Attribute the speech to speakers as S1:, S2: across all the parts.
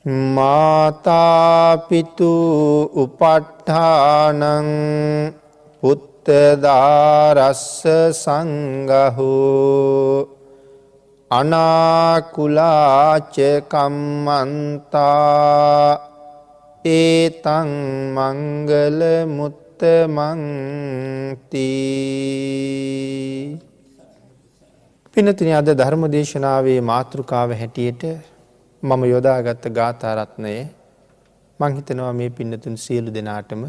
S1: මාතාපිතු උපට්ඨානං පුත්තදාරස්ස සංගහෝ අනාකුලාච කම්මන්තා ඒතං මංගල මුත්තමන්ති. පින්නතුනි, අද ධර්ම දේශනාවේ මාතෘකාව හැටියට මම යොදාගත්ත ගාථා රත්නය මං හිතනවා මේ පින්නතුන් සියලු දෙනාටම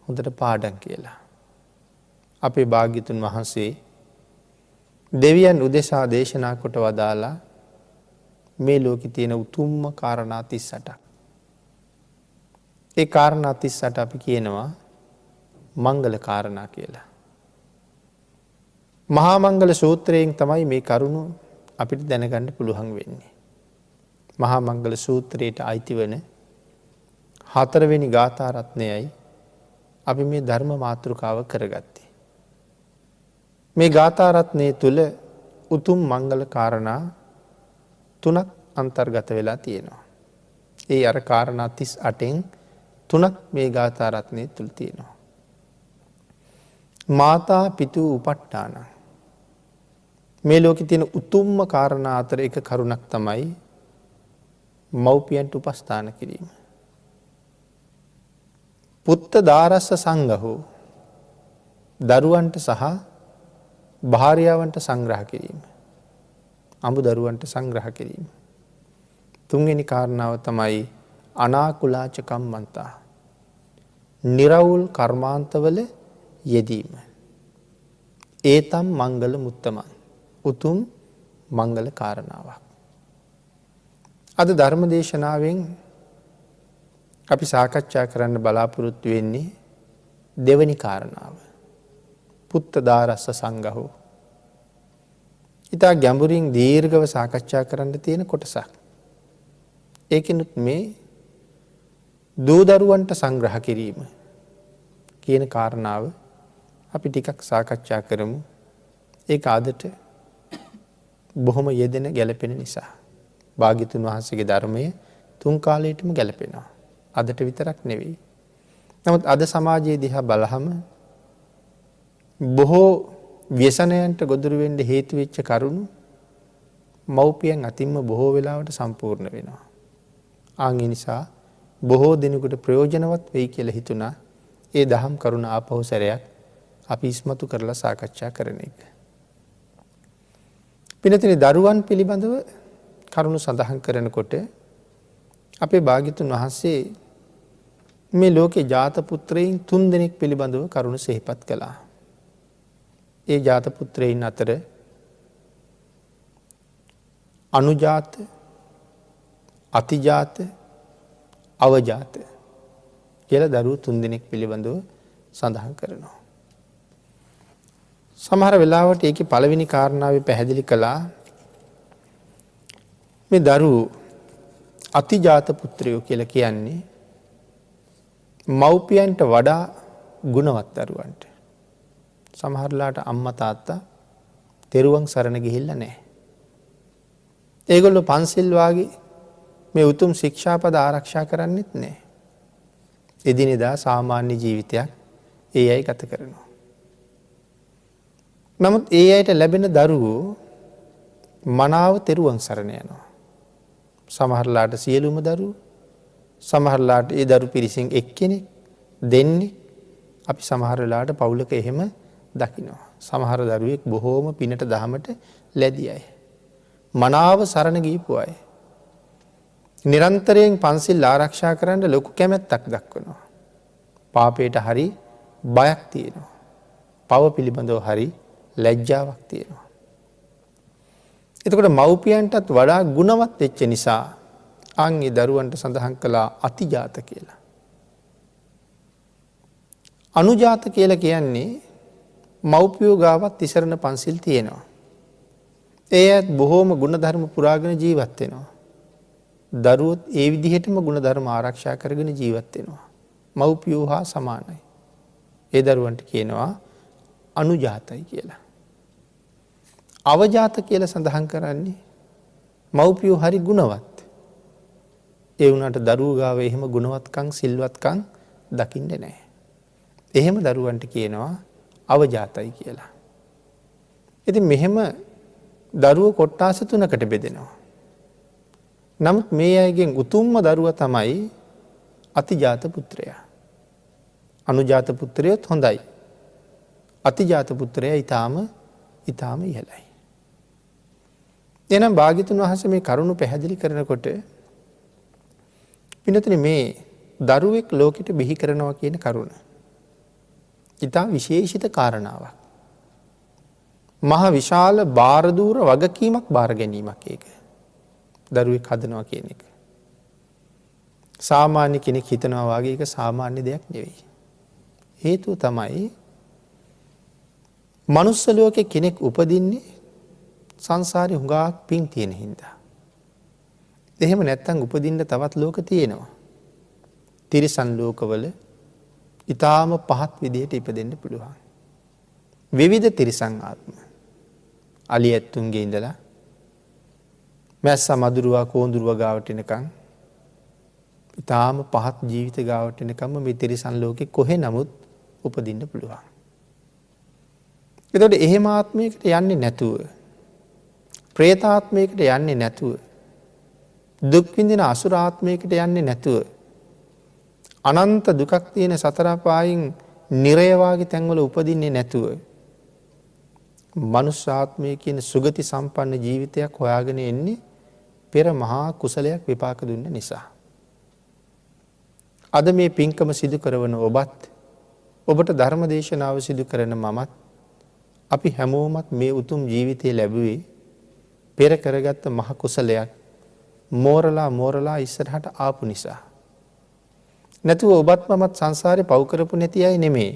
S1: හොඳට පාඩම් කියලා. අපේ භාග්‍යතුන් වහන්සේ දෙවියන් උදෙසා දේශනා කොට වදාලා මේ ලෝකේ තියෙන උතුම්ම කාරණා 38ක්. ඒ කාරණා 38 අපි කියනවා මංගල කාරණා කියලා. මහා මංගල සූත්‍රයෙන් තමයි මේ කරුණ අපිට දැනගන්න පුළුවන් වෙන්නේ. මහා මංගල සූත්‍රයට අයිති වන 4 වෙනි ගාථා රත්නයයි අපි මේ ධර්ම මාතෘකාව කරගත්තේ. මේ ගාථා රත්නයේ තුල උතුම් මංගල කාරණා 3ක් අන්තර්ගත වෙලා තියෙනවා. ඒ අර කාරණා 38න් 3ක් මේ ගාථා රත්නයේ තුල තියෙනවා. මාතා පිතු උපට්ඨාන. මේ ලෝකේ තියෙන උතුම්ම කාරණා අතර එක කරුණක් තමයි මව්පියන්ට උපස්ථාන කිරීම. පුත්ත දාරස්ස සංඝහෝ, දරුවන්ට සහ භාර්යාවන්ට සංග්‍රහ කිරීම. අඹ දරුවන්ට සංග්‍රහ කිරීම. තුන්වෙනි කාරණාව තමයි අනාකුලාච කම්මන්තා, නිරවුල් කර්මාන්තවල යෙදීම. ඒතම් මංගල මුත්තමන්, උතුම් මංගල කාරණාවක්. අද ධර්ම දේශනාවෙන් අපි සාකච්ඡා කරන්න බලාපොරොත්තු වෙන්නේ දෙවැනි කාරණාව. පුත්ත දාරස්ස සංඝහෝ. ඊට ගැඹුරින් දීර්ඝව සාකච්ඡා කරන්න තියෙන කොටසක්. ඒකිනුත් මේ දූ දරුවන්ට සංග්‍රහ කිරීම කියන කාරණාව අපි ටිකක් සාකච්ඡා කරමු. ඒක අදට බොහොම යෙදෙන ගැළපෙන නිසා. භාග්‍යතුන් වහන්සේගේ ධර්මය තුන් කාලයටම ගැලපෙනවා. අදට විතරක් නෙවෙයි. නමුත් අද සමාජයේ දිහා බලහම බොහෝ ව්‍යසනයන්ට ගොදුරු වෙන්න හේතු වෙච්ච කරුණු මව්පියන් අතින්ම බොහෝ වෙලාවට සම්පූර්ණ වෙනවා. ආන් ඒ නිසා බොහෝ දිනකට ප්‍රයෝජනවත් වෙයි කියලා හිතුණා ඒ දහම් කරුණ ආපහු සැරයක් අපි ඉස්මතු කරලා සාකච්ඡා කරන එක. පින්නතුනි, දරුවන් පිළිබඳව කරුණු සඳහන් කරනකොට අපේ භාග්‍යතුන් වහන්සේ මේ ලෝකේ ජාත පුත්‍රයන් 3 දෙනෙක් පිළිබඳව කරුණු සිහිපත් කළා. ඒ ජාත පුත්‍රයන් අතර අනුජාත, අතිජාත, අවජාත කියලා දරුවෝ 3 දෙනෙක් පිළිබඳව සඳහන් කරනවා. සමහර වෙලාවට ඒකේ පළවෙනි කාරණාවේ පැහැදිලි කළා මේ දරුවෝ අතිජාත පුත්‍රයෝ කියලා කියන්නේ මව්පියන්ට වඩා ගුණවත් දරුවන්ට. සමහරලාට අම්මා තාත්තා තෙරුවන් සරණ ගිහිල්ලා නැහැ. ඒගොල්ලෝ පන්සිල් වාගේ මේ උතුම් ශික්ෂාපද ආරක්ෂා කරන්නෙත් නැහැ. එදිනෙදා සාමාන්‍ය ජීවිතයක් ඒ අය ගත කරනවා. නමුත් ඒ අයට ලැබෙන දරුවෝ මනාව තෙරුවන් සරණ යනවා. සමහරලාට සියලුම දරුවෝ, සමහරලාට ඒ දරු පිරිසෙන් එක්කෙනෙක්, දෙන්නේ අපි සමහර වෙලාවට පවුලක එහෙම දකිනවා. සමහර දරුවෙක් බොහෝම පිනට දහමට ලැබී අය. මනාව සරණ ගිහපු අය. නිරන්තරයෙන් පන්සිල් ආරක්ෂා කරන්න ලොකු කැමැත්තක් දක්වනවා. පාපයට හරි බයක් තියෙනවා. පව පිළිබඳව හරි ලැජ්ජාවක් තියෙනවා. එතකොට මව්පියන්ටත් වඩා ගුණවත් වෙච්ච නිසා අන්ගේ දරුවන්ට සඳහන් කළා අතිජාත කියලා. අනුජාත කියලා කියන්නේ මව්පියෝ ගාවත් තිසරණ පන්සිල් තියෙනවා. ඒ ඇත් බොහෝම ගුණධර්ම පුරාගෙන ජීවත් වෙනවා. දරුවොත් ඒ විදිහටම ගුණධර්ම ආරක්ෂා කරගෙන ජීවත් වෙනවා. මව්පියෝ හා සමානයි. ඒ දරුවන්ට කියනවා අනුජාතයි කියලා. අවජාත කියලා සඳහන් කරන්නේ මව්පියෝ හරි ගුණවත්. ඒ වුණාට දරුවෝ ගාව එහෙම ගුණවත්කම් සිල්වත්කම් දකින්නේ නැහැ. එහෙම දරුවන්ට කියනවා අවජාතයි කියලා. ඉතින් මෙහෙම දරුවෝ කොට්ටාස 3කට බෙදෙනවා. නමුත් මේ අයගෙන් උතුම්ම දරුවා තමයි අතිජාත පුත්‍රයා. අනුජාත පුත්‍රයොත් හොඳයි. අතිජාත පුත්‍රයා ඊටාම ඉහළයි. එහෙනම් භාග්‍යතුන් වහන්සේ මේ කරුණ පැහැදිලි කරනකොට පින්නතුනි මේ දරුවෙක් ලෝකෙට බිහි කරනවා කියන කරුණ ඊටා විශේෂිත කාරණාවක්. මහ විශාල බාරදූර වගකීමක් බාර ගැනීමක් ඒක. දරුවෙක් හදනවා කියන එක. සාමාන්‍ය කෙනෙක් හිතනවා වගේ ඒක සාමාන්‍ය දෙයක් නෙවෙයි. හේතුව තමයි මනුස්ස ලෝකේ කෙනෙක් උපදින්නේ සංසාරේ හුඟක් පින් තියෙන හින්දා. එහෙම නැත්තම් උපදින්න තවත් ලෝක තියෙනවා. තිරිසන් ලෝකවල ඊටාම පහත් විදියට ඉපදෙන්න පුළුවන්. විවිධ තිරිසන් ආත්ම. අලි ඇත්තුන්ගේ ඉඳලා මැස්ස මදුරුවා කෝඳුරුවා ගාවට එනකන් ඊටාම පහත් ජීවිත ගාවට එනකම් මේ තිරිසන් ලෝකේ කොහේ නමුත් උපදින්න පුළුවන්. එතකොට එහෙම ආත්මයකට යන්නේ නැතුව ප්‍රේතාත්මයකට යන්නේ නැතුව දුක් විඳින අසුර ආත්මයකට යන්නේ නැතුව අනන්ත දුකක් තියෙන සතර පායින් නිරය වාගේ තැන්වල උපදින්නේ නැතුව මනුෂ්‍ය ආත්මය කියන සුගති සම්පන්න ජීවිතයක් හොයාගෙන එන්නේ පෙර මහා කුසලයක් විපාක දුන්න නිසා. අද මේ පින්කම සිදු කරන ඔබට ධර්ම දේශනාව සිදු කරන මමත් අපි හැමෝමත් මේ උතුම් ජීවිතය ලැබුවේ පෙර කරගත්ත මහ කුසලයක් මෝරලා ඉස්සරහට ආපු නිසා. නැතුව ඔබත් මමත් සංසාරේ පව් කරපු නැති අය නෙමේ.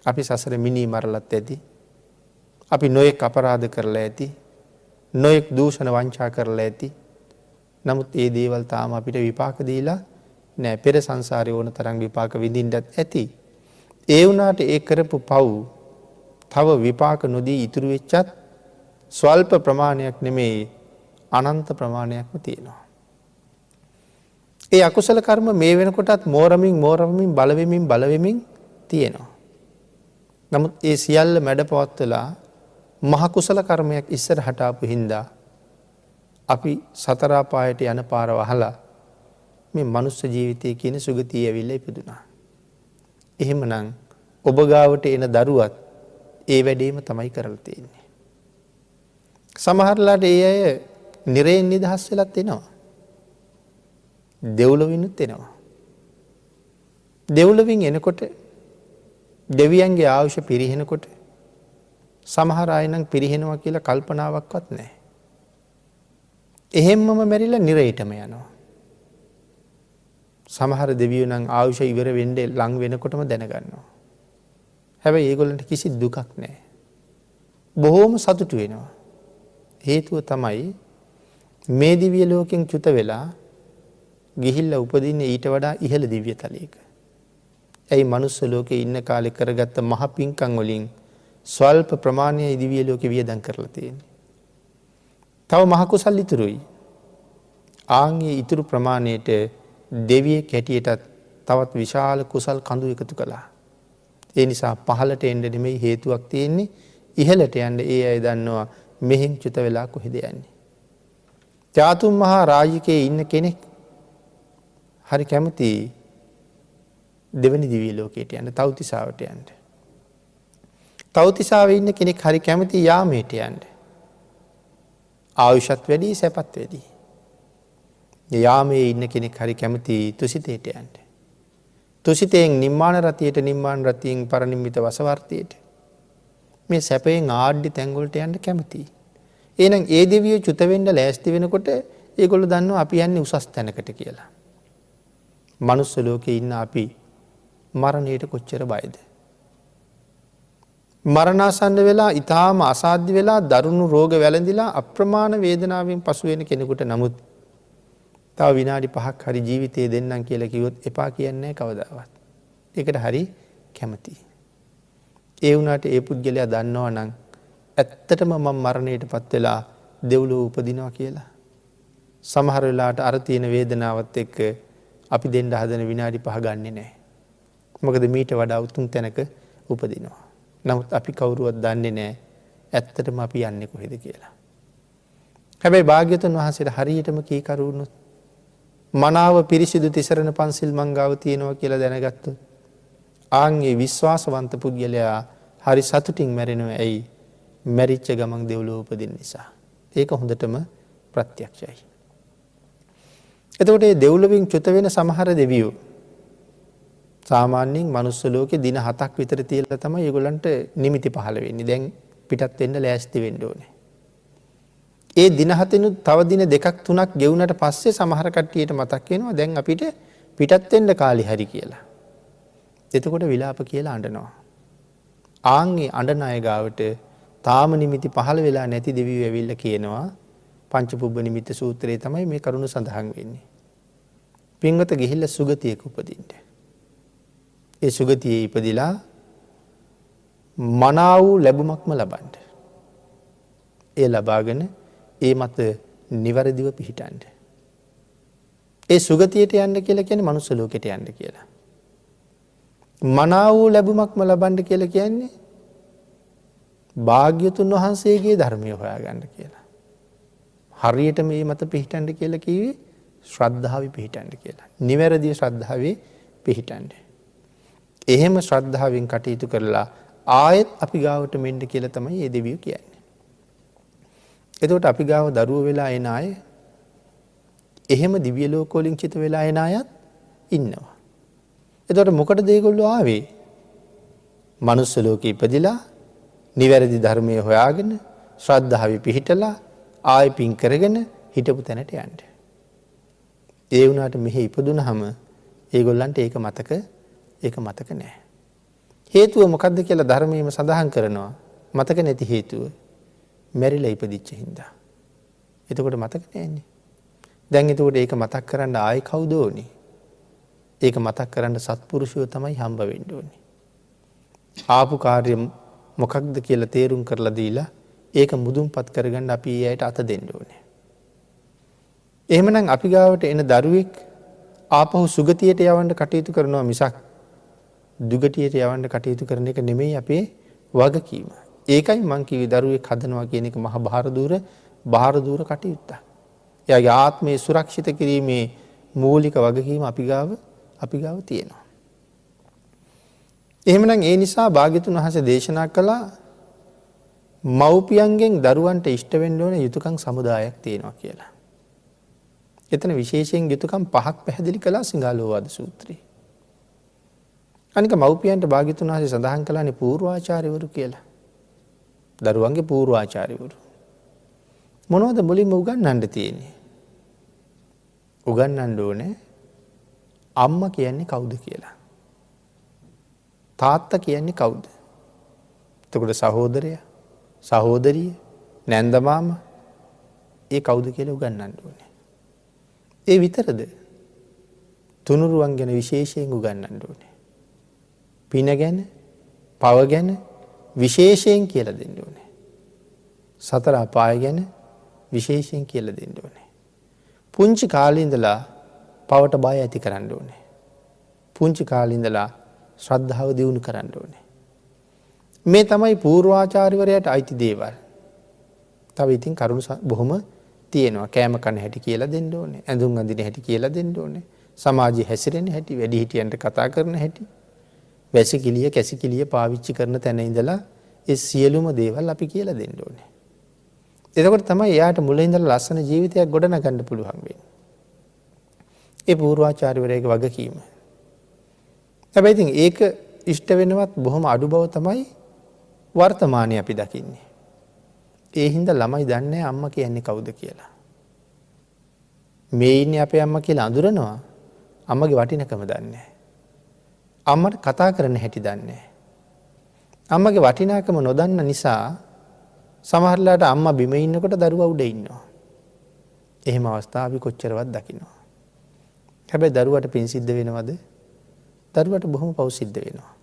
S1: අපි සසර මිනී මරලත් ඇති. අපි නොයෙක් අපරාධ කරලා ඇති. නොයෙක් දූෂණ වංචා කරලා ඇති. නමුත් ඒ දේවල් තාම අපිට විපාක දීලා නෑ. පෙර සංසාරේ ඕන තරම් විපාක විඳින්නත් ඇති. ඒ වුණාට ඒ කරපු පව් තව විපාක නොදී ඉතුරු වෙච්චත් ස්වල්ප ප්‍රමාණයක් නෙමේ අනන්ත ප්‍රමාණයක්ම තියෙනවා. ඒ අකුසල කර්ම මේ වෙනකොටත් මෝරමින් බලවෙමින් තියෙනවා. නමුත් ඒ සියල්ල මැඩපවත්වලා මහ කුසල කර්මයක් ඉස්සරහට ආපු හින්දා අපි සතර අපායට යන පාර වහලා මේ මනුස්ස ජීවිතය කියන සුගතිය ඇවිල්ලා ඉපදුනා. එහෙමනම් ඔබ ගාවට එන දරුවත් ඒ වැඩේම තමයි කරලා තියෙන්නේ. සමහරලාට ඒ අය නිරයෙන් නිදහස් වෙලත් එනවා. දෙව්ලොවිනුත් එනවා. දෙව්ලොවින් එනකොට දෙවියන්ගේ ආයුෂ පිරිහෙනකොට සමහර අය නම් පිරිහෙනවා කියලා කල්පනාවක්වත් නැහැ. එහෙම්මම මැරිලා නිරයටම යනවා. සමහර දෙවියෝ නම් ආයුෂ ඉවර වෙන්නේ ලං වෙනකොටම දැනගන්නවා. හැබැයි ඒගොල්ලන්ට කිසි දුකක් නැහැ. බොහෝම සතුටු වෙනවා. හේතුව තමයි මේ දිව්‍ය ලෝකෙන් චුත වෙලා ගිහිල්ලා උපදින්නේ ඊට වඩා ඉහළ දිව්‍ය තලයක. ඇයි මනුස්ස ලෝකේ ඉන්න කාලේ කරගත්ත මහ පිංකම් වලින් ස්වල්ප ප්‍රමාණයයි දිව්‍ය ලෝකේ වියදම් කරලා තියෙන්නේ. තව මහ කුසල් ඉතුරුයි. ආන්ගේ ඉතුරු ප්‍රමාණයට දෙවියෙක් හැටියටත් තවත් විශාල කුසල් කඳු එකතු කළා. ඒ නිසා පහළට එන්න නෙමෙයි හේතුවක් තියෙන්නේ ඉහළට යන්න. ඒ අය දන්නවා මෙහෙන් චුත වෙලා කොහෙද යන්නේ. චාතුම් මහා රාජිකේ ඉන්න කෙනෙක් හරි කැමති දෙවනි දිව්‍ය ලෝකයට යන්න, තව්තිසාවට යන්න. තව්තිසාවේ ඉන්න කෙනෙක් හරි කැමති යාමයට යන්න. ආයුෂත් වැඩි, සැපත් වැඩි. යාමයේ ඉන්න කෙනෙක් හරි කැමති තුසිතයට යන්න. තුසිතෙන් නිම්මාන රතියට, නිම්මාන රතියෙන් පරිනිම්මිත වසවර්තියට. මේ සැපයෙන් ආඩ්‍ය තැන්වලට යන්න කැමතියි. එහෙනම් ඒ දෙවියෝ චුත වෙන්න ලෑස්ති වෙනකොට ඒගොල්ලෝ දන්නවා අපි යන්නේ උසස් තැනකට කියලා. මනුස්ස ලෝකේ ඉන්න අපි මරණයට කොච්චර බයද? මරණාසන්න වෙලා ඊටාම අසාධ්‍ය වෙලා දරුණු රෝග වැළඳිලා අප්‍රමාණ වේදනාවෙන් පසු වෙන කෙනෙකුට නමුත් තව විනාඩි 5ක් හරි ජීවිතේ දෙන්නම් කියලා කිව්වොත් එපා කියන්නේ නැහැ කවදාවත්. ඒකට හරි කැමතියි. ඒ වුණාට ඒ පුද්ගලයා දන්නවා නම් ඇත්තටම මම මරණයටපත් වෙලා දෙව්ලොව උපදිනවා කියලා. සමහර වෙලාවට අර තියෙන වේදනාවත් එක්ක අපි දෙන්න හදන විනාඩි 5 ගන්නෙ නැහැ. මොකද මීට වඩා උතුම් තැනක උපදිනවා. නමුත් අපි කවුරුවත් දන්නේ නැහැ ඇත්තටම අපි යන්නේ කොහෙද කියලා. හැබැයි භාග්‍යවතුන් වහන්සේට හරියටම කීකරු වුණොත් මනාව පිරිසිදු තිසරණ පන්සිල් මංගාව තියෙනවා කියලා දැනගත්තොත් ආන්ගේ විශ්වාසවන්ත පුද්ගලයා හරි සතුටින් මැරෙනවා. ඇයි? මැරිච්ච ගමන් දෙව්ලොව උපදින්න නිසා. ඒක හොඳටම ප්‍රත්‍යක්ෂයි. එතකොට මේ දෙව්ලොවින් චුත වෙන සමහර දෙවියෝ සාමාන්‍යයෙන් මනුස්ස ලෝකේ දින 7ක් විතර තියලා තමයි ඒගොල්ලන්ට නිමිති පහළ වෙන්නේ. දැන් පිටත් වෙන්න ලෑස්ති වෙන්න ඕනේ. ඒ දින 7නුත් තව දින 2ක් 3ක් ගෙවුනට පස්සේ සමහර කට්ටියට මතක් වෙනවා දැන් අපිට පිටත් වෙන්න කාලි හරි කියලා. එතකොට විලාප කියලා අඬනවා. ආන්ගේ අඬන අය ගාවට තාම නිමිති පහළ වෙලා නැති දෙවියෝ ඇවිල්ලා කියනවා පංචපුබ්බ නිමිත්ත සූත්‍රයේ තමයි මේ කරුණ සඳහන් වෙන්නේ. පින්වත ගිහිල්ලා සුගතියක උපදින්න. ඒ සුගතියේ ඉපදිලා මනාව ලැබුමක්ම ලබන්න. ඒ ලබාගෙන ඒ මත නිවැරදිව පිහිටන්න. ඒ සුගතියට යන්න කියලා කියන්නේ මනුස්ස ලෝකෙට යන්න කියලා. මනාව ලැබුමක්ම ලබන්න කියලා කියන්නේ භාග්‍යතුන් වහන්සේගේ ධර්මය හොයාගන්න කියලා. හරියට මේ මත පිහිටන්න කියලා කිව්වේ ශ්‍රද්ධාවේ පිහිටන්න කියලා. නිවැරදි ශ්‍රද්ධාවේ පිහිටන්න. එහෙම ශ්‍රද්ධාවෙන් කටයුතු කරලා ආයෙත් අපි ගාවට මෙන්න කියලා තමයි මේ දෙවියෝ කියන්නේ. එතකොට අපි ගාව දරුවෝ වෙලා එන අය එහෙම දිව්‍ය ලෝක වලින් චිත වෙලා එන අයත් ඉන්නවා. එතකොට මොකටද ඒගොල්ලෝ ආවේ? මනුස්ස ලෝකෙ ඉපදිලා නිවැරදි ධර්මයේ හොයාගෙන ශ්‍රද්ධාවේ පිහිටලා ආයෙ පින් කරගෙන හිටපු තැනට යන්න. ඒ වුණාට මෙහි ඉපදුනහම ඒගොල්ලන්ට ඒක මතක නැහැ. හේතුව මොකද්ද කියලා ධර්මයේම සඳහන් කරනවා. මතක නැති හේතුව මැරිලා ඉපදිච්ච හින්දා. එතකොට මතක නැන්නේ. දැන් එතකොට ඒක මතක් කරන්න ආයෙ කවුද ඕනේ? ඒක මතක් කරන්න සත්පුරුෂයෝ තමයි හම්බ වෙන්න ඕනේ. ආපු කාර්ය මොකක්ද කියලා තේරුම් කරලා දීලා ඒක මුදුන්පත් කරගන්න අපි ඊයට අත දෙන්න ඕනේ. එහෙමනම් අපි ගාවට එන දරුවෙක් ආපහු සුගතියට යවන්න කටයුතු කරනවා මිසක් දුගතියට යවන්න කටයුතු කරන එක නෙමෙයි අපේ වගකීම. ඒකයි මං කිව්වේ දරුවෙක් හදනවා කියන එක මහා බාහිර දූර කටයුත්තක්. එයාගේ ආත්මය සුරක්ෂිත කිරීමේ මූලික වගකීම අපි ගාව තියෙනවා. එහෙමනම් ඒ නිසා භාග්‍යතුන් වහන්සේ දේශනා කළා මව්පියන්ගෙන් දරුවන්ට ඉෂ්ට වෙන්න ඕන යුතුයකම් සමුදායක් තියෙනවා කියලා. එතන විශේෂයෙන් යුතුයකම් 5ක් පැහැදිලි කළා සිංහලෝවාද සූත්‍රයේ. අනික මව්පියන්ට භාග්‍යතුන් වහන්සේ සඳහන් කළානේ පූර්වාචාර්යවරු කියලා. දරුවන්ගේ පූර්වාචාර්යවරු. මොනවද මුලින්ම උගන්වන්න තියෙන්නේ? උගන්වන්න ඕනේ අම්මා කියන්නේ කවුද කියලා. තාත්තා කියන්නේ කවුද? එතකොට සහෝදරයා, සහෝදරිය, නැන්ද මාමා ඒ කවුද කියලා උගන්වන්න ඕනේ. ඒ විතරද? තුනුරුවන් ගැන විශේෂයෙන් උගන්වන්න ඕනේ. පින ගැන, පව ගැන විශේෂයෙන් කියලා දෙන්න ඕනේ. සතර අපාය ගැන විශේෂයෙන් කියලා දෙන්න ඕනේ. පුංචි කාලේ ඉඳලා පවට බය ඇති කරන්න ඕනේ. පුංචි කාලේ ඉඳලා ශ්‍රද්ධාව දියුණු කරන්න ඕනේ. මේ තමයි පූර්වාචාර්යවරයාට අයිති දේවල්. තව ඉතින් කරුණු බොහොම තියෙනවා. කෑම කන හැටි කියලා දෙන්න ඕනේ. ඇඳුම් අඳින හැටි කියලා දෙන්න ඕනේ. සමාජයේ හැසිරෙන හැටි, වැඩිහිටියන්ට කතා කරන හැටි, වැසිකිළිය, කැසිකිළිය පාවිච්චි කරන තැන ඉඳලා ඒ සියලුම දේවල් අපි කියලා දෙන්න ඕනේ. එතකොට තමයි එයාට මුලින් ඉඳලා ලස්සන ජීවිතයක් ගොඩනගන්න පුළුවන් වෙන්නේ. ඒ පූර්වාචාර්යවරයාගේ වගකීම. හැබැයි ඉතින් ඒක ඉෂ්ට වෙනවත් බොහොම අඩු බව තමයි වර්තමානයේ අපි දකින්නේ. ඒ හින්දා ළමයි දන්නේ අම්මා කියන්නේ කවුද කියලා. මේ ඉන්නේ අපේ අම්මා කියලා අඳුරනවා. අම්මගේ වටිනකම දන්නේ නැහැ. අම්මට කතා කරන්න හැටි දන්නේ නැහැ. අම්මගේ වටිනාකම නොදන්න නිසා සමහරලාට අම්මා බිම ඉන්නකොට දරුවා උඩ ඉන්නවා. එහෙම අවස්ථා අපි කොච්චරවත් දකිනවා. හැබැයි දරුවට පින් සිද්ධ වෙනවද? දරුවට බොහොම පව් සිද්ධ වෙනවා.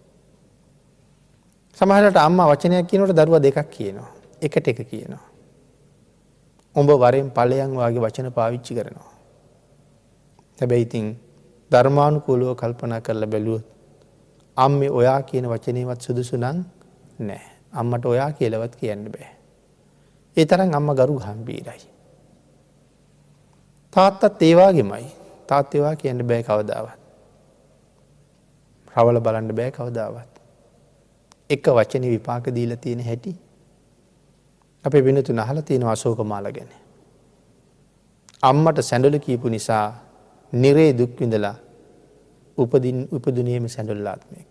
S1: සමහරවිට අම්මා වචනයක් කියනකොට දරුවා දෙකක් කියනවා. එකට එක කියනවා. උඹ වරෙන් ඵලයන් වාගේ වචන පාවිච්චි කරනවා. හැබැයි ඉතින් ධර්මානුකූලව කල්පනා කරලා බැලුවොත් අම්මේ ඔයා කියන වචනේවත් සුදුසු නම් නෑ. අම්මට ඔයා කියලාවත් කියන්න බෑ. ඒ තරම් අම්මා ගරු ගම්භීරයි. තාත්තත් ඒ වගේමයි. තාත්තා ඒවා කියන්න බෑ කවදාවත්. රවල බලන්න බෑ කවදාවත්. එක වචනේ විපාක දීලා තියෙන හැටි අපේ වෙනතුන අහලා තියෙනවා අශෝකමාල ගැන. අම්මට සැඬලු කියපු නිසා නිරේ දුක් විඳලා උපදුනේම සැඬල් ආත්මයක.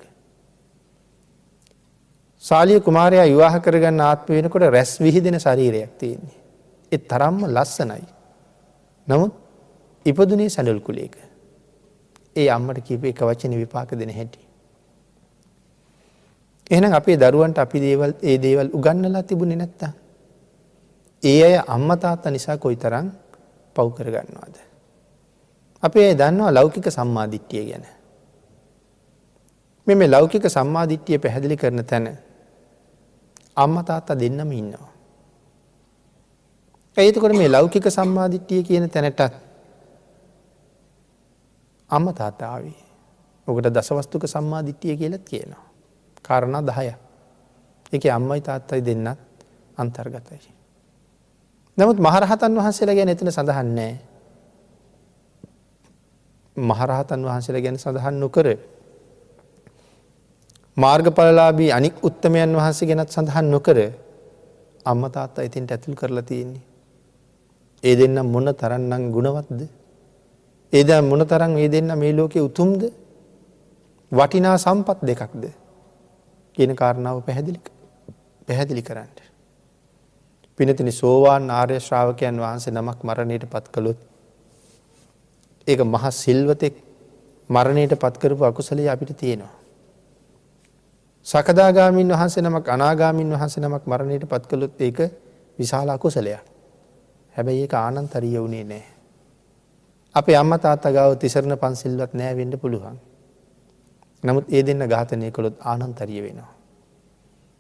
S1: ශාලිය කුමාරයා විවාහ කරගන්න ආත්ම වෙනකොට රැස් විහිදෙන ශරීරයක් තියෙන්නේ. ඒ තරම්ම ලස්සනයි. නමුත් ඉපදුනේ සැඬල් කුලයක. ඒ අම්මට කියපු එක වචනේ විපාක දෙන හැටි. එහෙනම් අපේ දරුවන්ට අපි ඒ දේවල් උගන්වලා තිබුණේ නැත්තම් ඒ අය අම්මා තාත්තා නිසා කොයිතරම් පව් කරගන්නවද? අපි ඒ දන්නවා ලෞකික සම්මාදිට්ඨිය ගැන. මේ ලෞකික සම්මාදිට්ඨිය පැහැදිලි කරන තැන අම්මා තාත්තා දෙන්නම ඉන්නවා. එතකොට මේ ලෞකික සම්මාදිට්ඨිය කියන තැනටත් අම්මා තාත්තා ආවේ. ඔකට දසවස්තුක සම්මාදිට්ඨිය කියලාත් කියනවා. කාරණා 10ක්. ඒකේ අම්මයි තාත්තයි දෙන්නත් අන්තර්ගතයි. නමුත් මහරහතන් වහන්සේලා ගැන එතන සඳහන් නැහැ. මහරහතන් වහන්සේලා ගැන සඳහන් නොකර මාර්ගඵලලාභී අනික් උත්තමයන් වහන්සේ ගැනත් සඳහන් නොකර අම්මා තාත්තා එතෙන්ට ඇතුල් කරලා තියෙන්නේ. ඒ දෙන්න මොන තරම්නම් ගුණවත්ද? ඒ දැන් මොන තරම් මේ දෙන්න මේ ලෝකේ උතුම්ද? වටිනා සම්පත් දෙකක්ද? කියන කාරණාව පැහැදිලි කරන්න. පිනතිනි සෝවාන් ආර්ය ශ්‍රාවකයන් වහන්සේ නමක් මරණයට පත් කළොත් ඒක මහා සිල්වතෙක් මරණයට පත් කරපු අකුසලයේ අපිට තියෙනවා. සකදාගාමීන් වහන්සේ නමක් අනාගාමීන් වහන්සේ නමක් මරණයට පත් කළොත් ඒක විශාල අකුසලයක්. හැබැයි ඒක ආනන්තරීය වුණේ නැහැ. අපේ අම්මා තාත්තා ගාව තිසරණ පන්සිල්වත් නැහැ වෙන්න පුළුවන්. නමුත් ඒ දෙන්න ඝාතනය කළොත් ආනන්තරීය වෙනවා.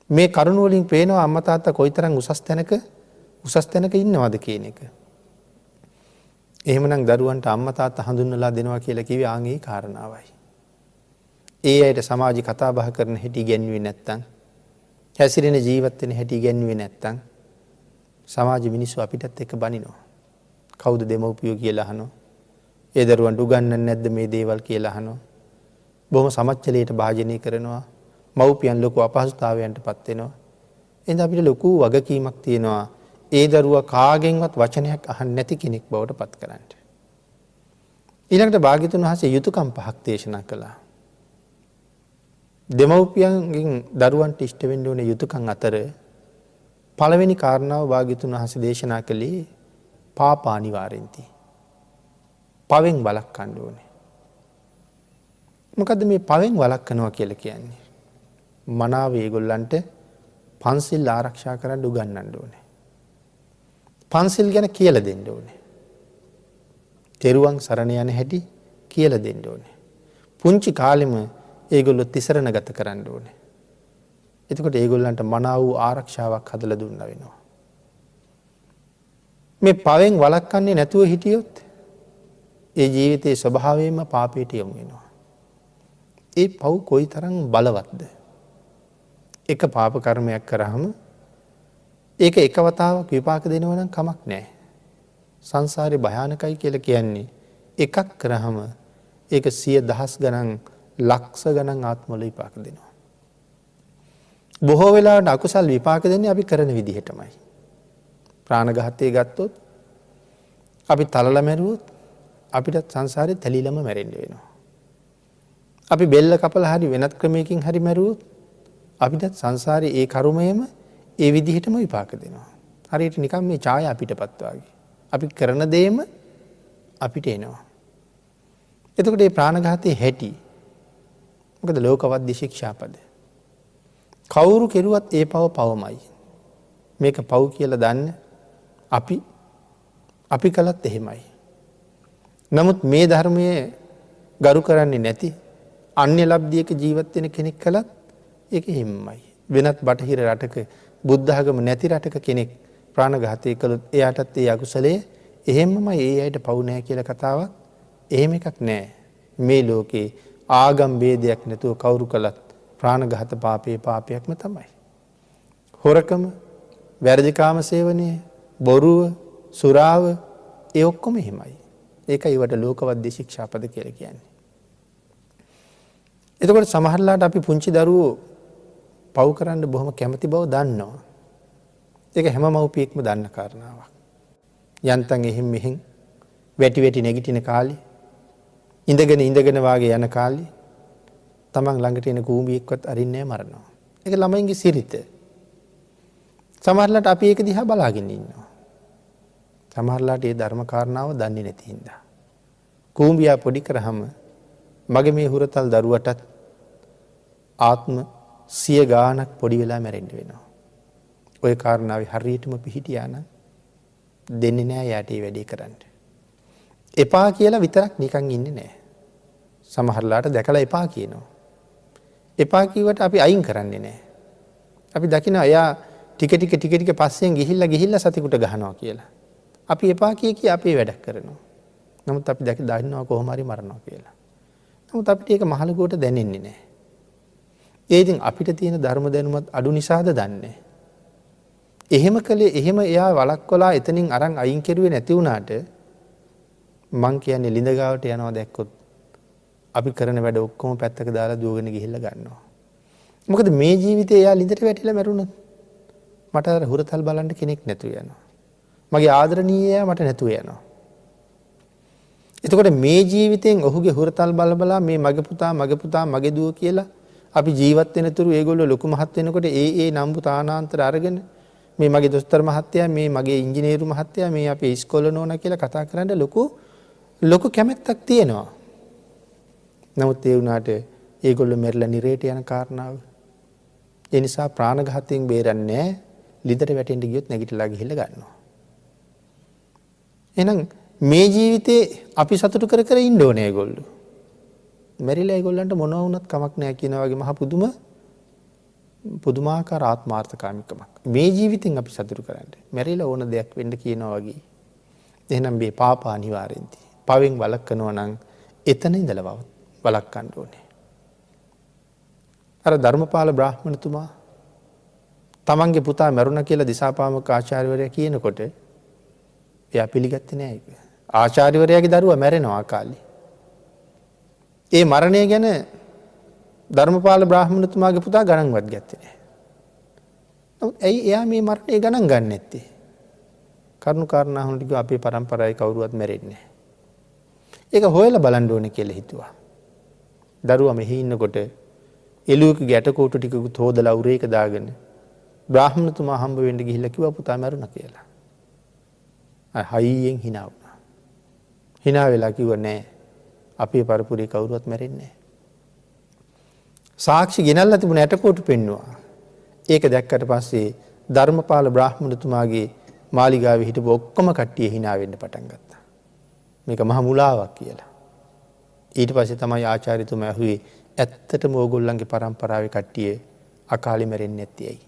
S1: මේ කරුණ වලින් පේනවා අම්මා තාත්තා කොයිතරම් උසස් තැනක ඉන්නවද කියන එක. එහෙමනම් දරුවන්ට අම්මා තාත්තා හඳුන්වලා දෙනවා කියලා කිව්වේ ආන් ඒ කාරණාවයි. ඒ අයට සමාජ කතා බහ කරන හැටි ඉගෙනුවේ නැත්තම්, හැසිරෙන ජීවත් වෙන හැටි ඉගෙනුවේ නැත්තම් සමාජ මිනිස්සු අපිටත් එක්ක බනිනවා. කවුද දෙමව්පියෝ කියලා අහනවා. ඒ දරුවන්ට උගන්වන්නේ නැද්ද මේ දේවල් කියලා අහනවා. බොහොම සමච්චලයට භාජනය කරනවා. මව්පියන් ලොකු අපහසුතාවයන්ටපත් වෙනවා. එහෙනම් අපිට ලොකු වගකීමක් තියෙනවා ඒ දරුවා කාගෙන්වත් වචනයක් අහන්නේ නැති කෙනෙක් බවට පත් කරන්න. ඊළඟට භාග්‍යතුන් වහන්සේ යුතුයකම් 5ක් දේශනා කළා. දෙමව්පියන්ගෙන් දරුවන්ට ඉෂ්ට වෙන්න ඕනේ යුතුයකම් අතර පළවෙනි කාරණාව භාග්‍යතුන් වහන්සේ දේශනා කළේ පාපානිවාරෙන්ති. පවෙන් වළක්වන්න ඕනේ. මොකද්ද මේ පවෙන් වළක්වනවා කියලා කියන්නේ? මනාව ඒගොල්ලන්ට පන්සිල් ආරක්ෂා කරන්න උගන්වන්න ඕනේ. පන්සිල් ගැන කියලා දෙන්න ඕනේ. තෙරුවන් සරණ යන හැටි කියලා දෙන්න ඕනේ. පුංචි කාලෙම ඒගොල්ලෝ තිසරණ ගත කරන්න ඕනේ. එතකොට ඒගොල්ලන්ට මනාව වූ ආරක්ෂාවක් හදලා දුන්නා වෙනවා. මේ පවෙන් වළක්වන්නේ නැතුව හිටියොත් ඒ ජීවිතයේ ස්වභාවයෙන්ම පාපයට යමු වෙනවා. ඒ පව් කොයිතරම් බලවත්ද? එක පාප කර්මයක් කරාම ඒක එක වතාවක් විපාක දෙනවා නම් කමක් නැහැ. සංසාරේ භයානකයි කියලා කියන්නේ එකක් කරාම ඒක 100,000 ගණන් ලක්ෂ ගණන් ආත්මවල විපාක දෙනවා. බොහෝ වෙලාවට අකුසල් විපාක දෙන්නේ අපි කරන විදිහටමයි. ප්‍රාණඝාතය ගත්තොත් අපි තලලා මැරුවොත් අපිට සංසාරේ තැලිලම මැරෙන්න වෙනවා. අපි බෙල්ල කපලා හරි වෙනත් ක්‍රමයකින් හරි මැරුවොත් අපිට සංසාරේ ඒ කර්මයම ඒ විදිහටම විපාක දෙනවා. හරියට නිකන් මේ ඡායා අපිටපත් වාගේ. අපි කරන දේම අපිට එනවා. එතකොට මේ ප්‍රාණඝාතයේ හැටි මොකද ලෝකවද්‍ය ශික්ෂාපද. කවුරු කෙරුවත් ඒ පව පවමයි. මේක පව් කියලා දන්න අපි කළත් එහෙමයි. නමුත් මේ ධර්මයේ ගරු කරන්නේ නැති අන්‍ය ලබ්ධියක ජීවත් වෙන කෙනෙක් කළත් ඒක හිම්මයි. වෙනත් බටහිර රටක බුද්ධ ආගම නැති රටක කෙනෙක් ප්‍රාණඝාතය කළොත් එයාටත් ඒ අකුසලයේ එහෙමම ඒ අයට පව් නැහැ කියලා කතාවක් එහෙම එකක් නැහැ. මේ ලෝකේ ආගම් ભેදයක් නැතුව කවුරු කළත් ප්‍රාණඝාත පාපේ පාපයක්ම තමයි. හොරකම, වැරදිකාම සේවනය, බොරුව, සුරාව ඒ ඔක්කොම එහෙමයි. ඒකයි වට ලෝකවද්‍ය ශික්ෂාපද කියලා කියන්නේ. එතකොට සමහරලාට අපි පුංචි දරුවෝ පව් කරන්න බොහොම කැමති බව දන්නවා. ඒක හැම මව්පියෙක්ම දන්න කාරණාවක්. යන්තම් එහෙන් මෙහෙන් වැටි නැගිටින කාලේ ඉඳගෙන වාගේ යන කාලේ තමන් ළඟට එන කූඹියෙක්වත් අරින්නේ මරනවා. ඒක ළමයින්ගේ සිරිත. සමහරලාට අපි ඒක දිහා බලාගෙන ඉන්නවා. සමහරලාට ඒ ධර්ම කාරණාව දන්නේ නැති හින්දා. කූඹියා පොඩි කරාම මගේ මේ හුරතල් දරුවටත් ආත්ම 100 ගාණක් පොඩි වෙලා මැරෙන්න වෙනවා. ওই කාරණාවේ හරියටම පිහිටියා නම් දෙන්නේ නෑ යාට ඒ වැඩේ කරන්න. එපා කියලා විතරක් නිකන් ඉන්නේ නෑ. සමහරලාට දැකලා එපා කියනවා. එපා කිව්වට අපි අයින් කරන්නේ නෑ. අපි දකිනවා එයා ටික පස්සෙන් ගිහිල්ලා සතෙකුට ගහනවා කියලා. අපි එපා කිය අපේ වැඩක් කරනවා. නමුත් අපි දන්නවා කොහොම හරි මරනවා කියලා. නමුත් අපිට ඒක මහලුවට දැනෙන්නේ නෑ. ඒ ඉතින් අපිට තියෙන ධර්ම දැනුමත් අඩු නිසාද දන්නේ. එහෙම කළේ එහෙම එයා වලක්වලා එතනින් අරන් අයින් කෙරුවේ නැති වුණාට මං කියන්නේ ලිඳ ගාවට යනවා දැක්කොත් අපි කරන වැඩ ඔක්කොම පැත්තක දාලා දුවගෙන ගිහිල්ලා ගන්නවා. මොකද මේ ජීවිතේ එයා ලිඳට වැටිලා මැරුණොත් මට අර හුරතල් බලන්න කෙනෙක් නැතුව යනවා. මගේ ආදරණීයයා මට නැතුව යනවා. එතකොට මේ ජීවිතෙන් ඔහුගේ හුරතල් බල මේ මගේ පුතා මගේ දුව කියලා අපි ජීවත් වෙන තුරු ඒගොල්ලෝ ලොකු මහත් වෙනකොට ඒ නම්බු තානාන්තර අරගෙන මේ මගේ දොස්තර මහත්තයා මේ මගේ ඉංජිනේරු මහත්තයා මේ අපේ ඉස්කෝලේ නෝනා කියලා කතා කරන්න ලොකු කැමැත්තක් තියෙනවා. නමුත් ඒ වුණාට ඒගොල්ලෝ මෙරළ නිරේට යන කාරණාව. ඒ නිසා ප්‍රාණඝාතයෙන් බේරන්නේ ලිඳට වැටෙන්න ගියොත් නැගිටලා ගිහිල්ලා ගන්නවා. එහෙනම් මේ ජීවිතේ අපි සතුටු කර ඉන්න ඕනේ ඒගොල්ලෝ. මෙරිලා ඒගොල්ලන්ට මොනවා වුණත් කමක් නැහැ කියන වගේ මහ පුදුමාකාර ආත්මාර්ථකාමීකමක්. මේ ජීවිතෙන් අපි සතුටු කරන්නේ. මෙරිලා ඕන දෙයක් වෙන්න කියනවා වගේ. එහෙනම් මේ පාප අනිවාර්යෙන්ති. පවෙන් වළක්වනවා නම් එතන ඉඳලා වළක්වන්න ඕනේ. අර ධර්මපාල බ්‍රාහ්මණතුමා තමන්ගේ පුතා මැරුණා කියලා දිසාපාමොක් ආචාර්යවරයා කියනකොට එයා පිළිගත්තේ නෑ ඒක. ආචාර්යවරයාගේ දරුවා මැරෙනවා අකාලේ. ඒ මරණය ගැන ධර්මපාල බ්‍රාහ්මණතුමාගේ පුතා ගණන්වත් ගත්තේ නෑ. නමුත් ඇයි එයා මේ මරණය ගණන් ගන්නේ නැත්තේ? කරුණු කාරණා හොඳට කිව්වා අපේ පරම්පරාවේ කවුරුවත් මැරෙන්නේ නෑ. ඒක හොයලා බලන්න ඕනේ කියලා හිතුවා. දරුවා මෙහි ඉන්නකොට එළුවෙකුගේ ගැටකොටු ටිකකුත් හොදලා උරේක දාගෙන බ්‍රාහ්මණතුමා හම්බ වෙන්න ගිහිල්ලා කිව්වා පුතා මැරුණා කියලා. හයියෙන් hina වුණා. hina වෙලා කිව්වා නෑ අපේ පරපුරේ කවුරුවත් මැරෙන්නේ නෑ. සාක්ෂි ගෙනල්ලා තිබුණ ඇටකොටු පෙන්නුවා. ඒක දැක්කට පස්සේ ධර්මපාල බ්‍රාහ්මණතුමාගේ මාලිගාවේ හිටපු ඔක්කොම කට්ටිය hina වෙන්න පටන් ගත්තා. මේක මහ මුලාවක් කියලා. ඊට පස්සේ තමයි ආචාර්යතුමා ඇහුවේ ඇත්තටම ඕගොල්ලන්ගේ පරම්පරාවේ කට්ටිය අකාලේ මැරෙන්නේ නැති ඇයි?